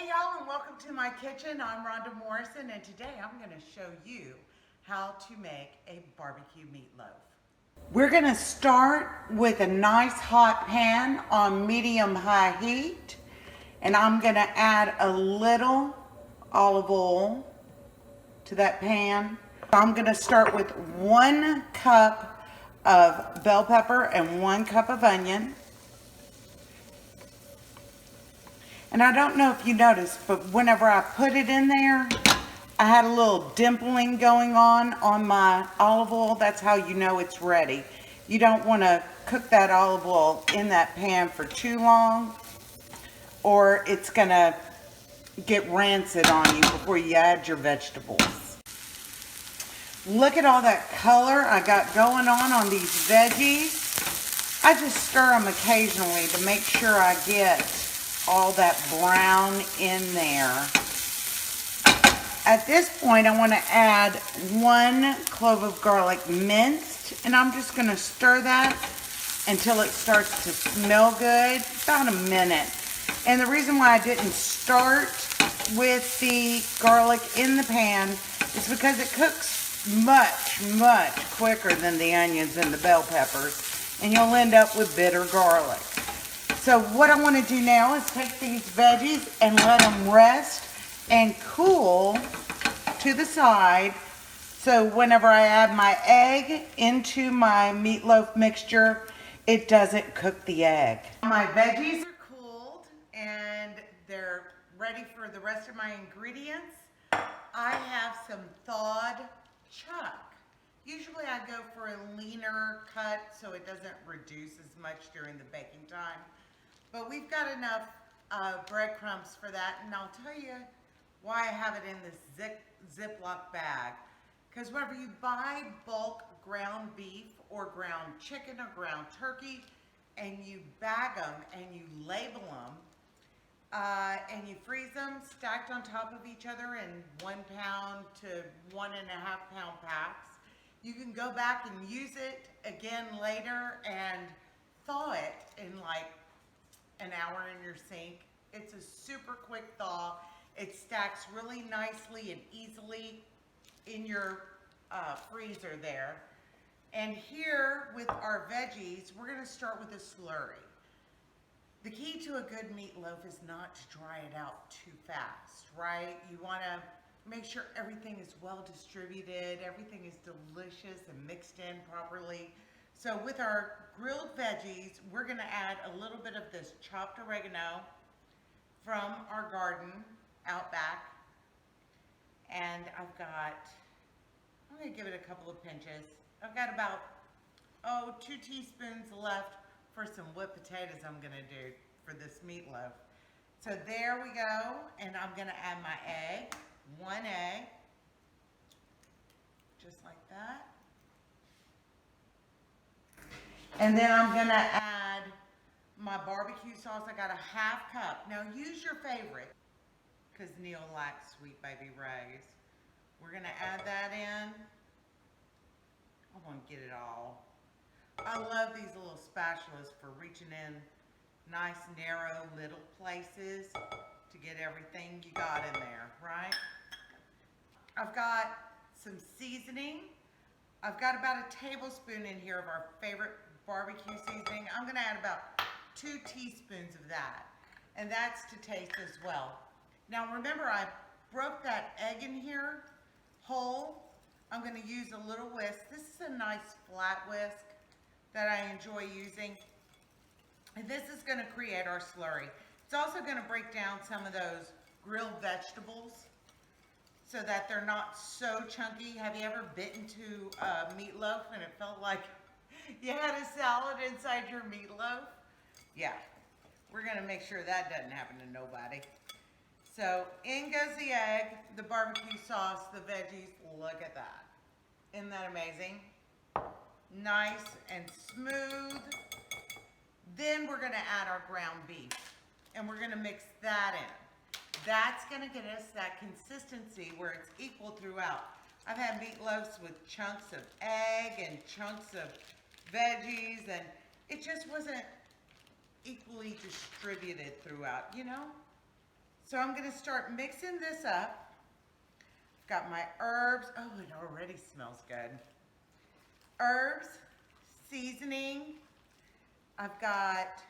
Hey y'all, and welcome to my kitchen. I'm Rhonda Morrison, and today I'm going to show you how to make a barbecue meatloaf. We're going to start with a nice hot pan on medium-high heat, and I'm going to add a little olive oil to that pan. I'm going to start with 1 cup of bell pepper and 1 cup of onion. And I don't know if you noticed, but whenever I put it in there, I had a little dimpling going on my olive oil. That's how you know it's ready. You don't want to cook that olive oil in that pan for too long, or it's going to get rancid on you before you add your vegetables. Look at all that color I got going on these veggies. I just stir them occasionally to make sure I get all that brown in there. At this point, I want to add 1 clove of garlic minced, and I'm just going to stir that until it starts to smell good, about a minute. And the reason why I didn't start with the garlic in the pan is because it cooks much, much quicker than the onions and the bell peppers, and you'll end up with bitter garlic. So what I want to do now is take these veggies and let them rest and cool to the side. So whenever I add my egg into my meatloaf mixture, it doesn't cook the egg. My veggies are cooled and they're ready for the rest of my ingredients. I have some thawed chuck. Usually I go for a leaner cut so it doesn't reduce as much during the baking time. But we've got enough breadcrumbs for that, and I'll tell you why I have it in this Ziploc bag. Because whenever you buy bulk ground beef or ground chicken or ground turkey, and you bag them and you label them, and you freeze them stacked on top of each other in 1 pound to 1.5 pound packs, you can go back and use it again later and thaw it in like an hour in your sink. It's a super quick thaw. It stacks really nicely and easily in your freezer there. And here with our veggies, we're going to start with a slurry. The key to a good meatloaf is not to dry it out too fast, right? You want to make sure everything is well distributed, everything is delicious and mixed in properly. So with our grilled veggies, we're going to add a little bit of this chopped oregano from our garden out back. And I'm going to give it a couple of pinches. I've got about, 2 teaspoons left for some whipped potatoes I'm going to do for this meatloaf. So there we go. And I'm going to add my egg, 1 egg, just like that. And then I'm going to add my barbecue sauce. I got a 1/2 cup. Now use your favorite, because Neil likes Sweet Baby Ray's. We're going to add that in. I want to get it all. I love these little spatulas for reaching in nice, narrow, little places to get everything you got in there, right? I've got some seasoning. I've got about a tablespoon in here of our favorite barbecue seasoning. I'm going to add about 2 teaspoons of that, and that's to taste as well. Now remember, I broke that egg in here whole. I'm going to use a little whisk. This is a nice flat whisk that I enjoy using, and this is going to create our slurry. It's also going to break down some of those grilled vegetables so that they're not so chunky. Have you ever bitten into a meatloaf and it felt like you had a salad inside your meatloaf? Yeah, we're going to make sure that doesn't happen to nobody. So in goes the egg, the barbecue sauce, the veggies. Look at that. Isn't that amazing? Nice and smooth. Then we're going to add our ground beef, and we're going to mix that in. That's going to get us that consistency where it's equal throughout. I've had meatloaves with chunks of egg and chunks of veggies, and it just wasn't equally distributed throughout, you know? So I'm gonna start mixing this up. I've got my herbs. Oh, it already smells good. Herbs, seasoning. I've got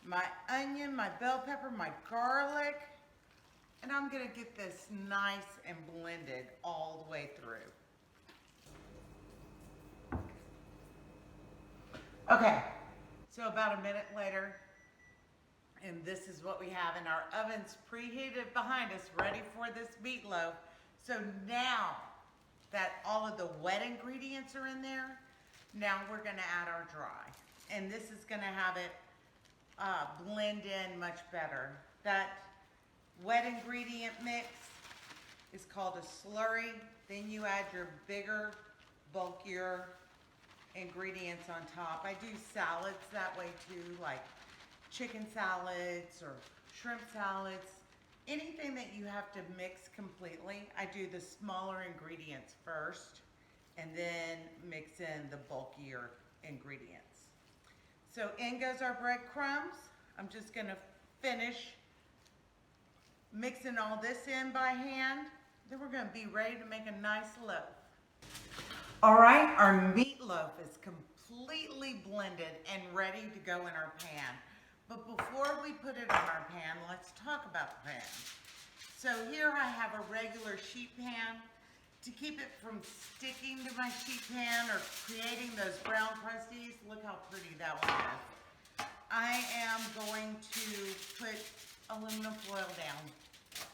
my onion, my bell pepper, my garlic. And I'm gonna get this nice and blended all the way through. Okay, so about a minute later, and this is what we have, and our oven's preheated behind us, ready for this meatloaf. So now that all of the wet ingredients are in there, now we're gonna add our dry. And this is gonna have it blend in much better. That wet ingredient mix is called a slurry. Then you add your bigger, bulkier ingredients on top. I do salads that way too, like chicken salads or shrimp salads. Anything that you have to mix completely, I do the smaller ingredients first and then mix in the bulkier ingredients. So in goes our breadcrumbs. I'm just gonna finish mixing all this in by hand. Then we're gonna be ready to make a nice loaf. All right, our meatloaf is completely blended and ready to go in our pan. But before we put it on our pan, let's talk about the pan. So here I have a regular sheet pan. To keep it from sticking to my sheet pan or creating those brown crusties, look how pretty that one is. I am going to put aluminum foil down.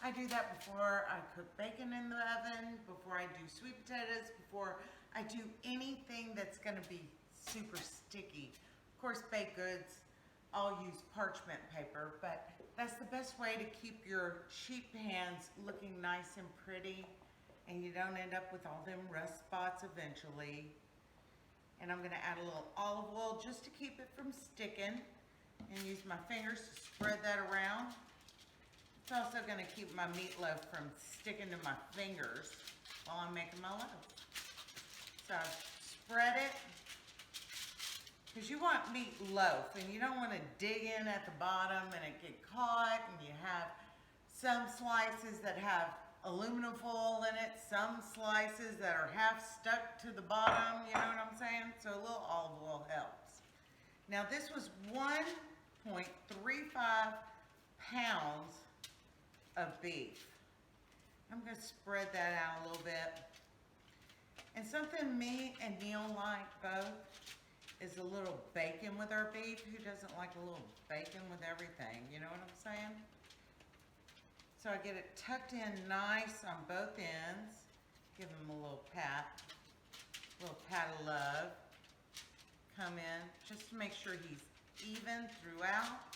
I do that before I cook bacon in the oven, before I do sweet potatoes, before I do anything that's gonna be super sticky. Of course, baked goods, I'll use parchment paper, but that's the best way to keep your sheet pans looking nice and pretty, and you don't end up with all them rust spots eventually. And I'm gonna add a little olive oil just to keep it from sticking, and use my fingers to spread that around. It's also gonna keep my meatloaf from sticking to my fingers while I'm making my loaf. So I spread it, because you want meatloaf and you don't want to dig in at the bottom and it get caught, and you have some slices that have aluminum foil in it, some slices that are half stuck to the bottom, you know what I'm saying? So a little olive oil helps. Now this was 1.35 pounds of beef. I'm going to spread that out a little bit. And something me and Neil like both is a little bacon with our beef. Who doesn't like a little bacon with everything? You know what I'm saying? So I get it tucked in nice on both ends. Give him a little pat of love. Come in just to make sure he's even throughout.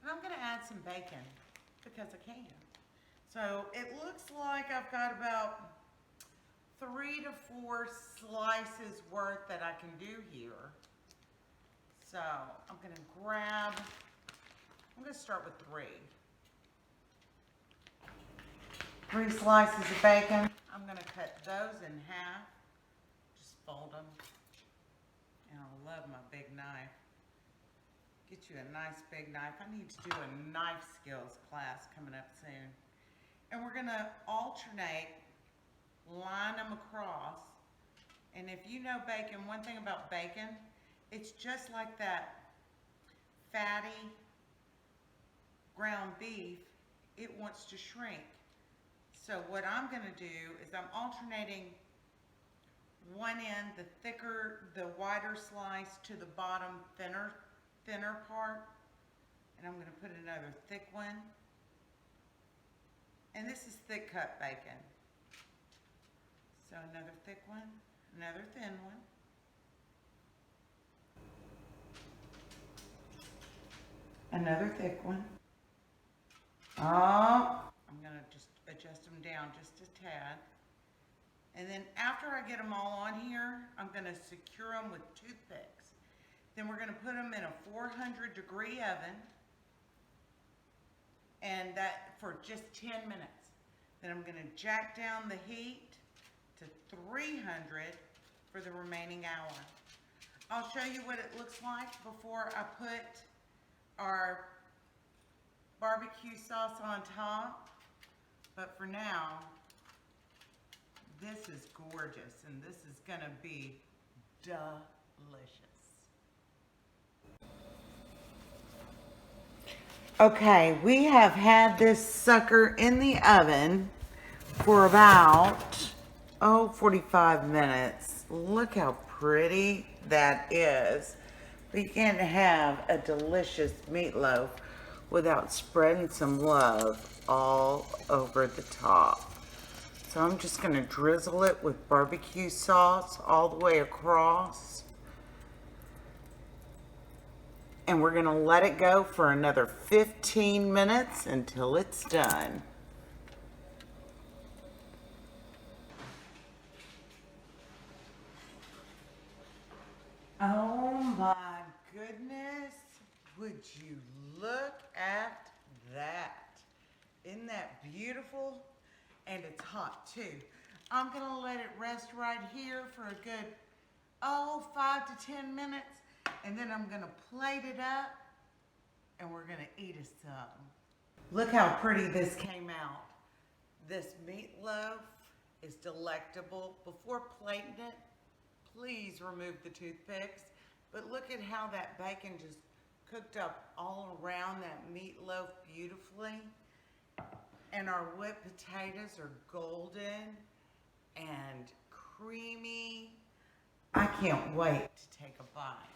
And I'm gonna add some bacon because I can. So it looks like I've got about 3 to 4 slices worth that I can do here. So I'm gonna start with 3. 3 slices of bacon. I'm gonna cut those in half. Just fold them. And I love my big knife. Get you a nice big knife. I need to do a knife skills class coming up soon. And we're gonna alternate, line them across. And if you know bacon, one thing about bacon, it's just like that fatty ground beef, it wants to shrink. So what I'm gonna do is I'm alternating one end, the thicker, the wider slice, to the bottom thinner part. And I'm gonna put another thick one. And this is thick cut bacon. So another thick one, another thin one. Another thick one. Oh, I'm gonna just adjust them down just a tad. And then after I get them all on here, I'm gonna secure them with toothpicks. Then we're gonna put them in a 400-degree oven, and that for just 10 minutes. Then I'm gonna jack down the heat to 300 for the remaining hour. I'll show you what it looks like before I put our barbecue sauce on top. But for now, this is gorgeous, and this is gonna be delicious. Okay, we have had this sucker in the oven for about, 45 minutes. Look how pretty that is. We can't have a delicious meatloaf without spreading some love all over the top. So I'm just gonna drizzle it with barbecue sauce all the way across. And we're gonna let it go for another 15 minutes until it's done. Oh my goodness, would you look at that? Isn't that beautiful? And it's hot too. I'm gonna let it rest right here for a good, 5 to 10 minutes. And then I'm gonna plate it up and we're gonna eat us some. Look how pretty this came out. This meatloaf is delectable. Before plating it, please remove the toothpicks. But look at how that bacon just cooked up all around that meatloaf beautifully. And our whipped potatoes are golden and creamy. I can't wait to take a bite.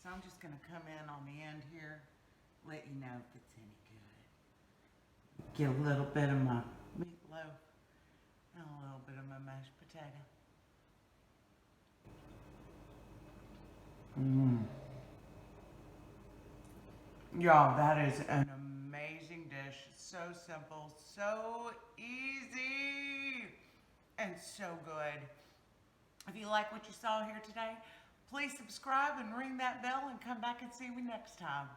So I'm just gonna come in on the end here, let you know if it's any good. Get a little bit of my meatloaf and a little bit of my mashed potato. Y'all, that is an amazing dish. So simple, so easy, and so good. If you like what you saw here today, please subscribe and ring that bell and come back and see me next time.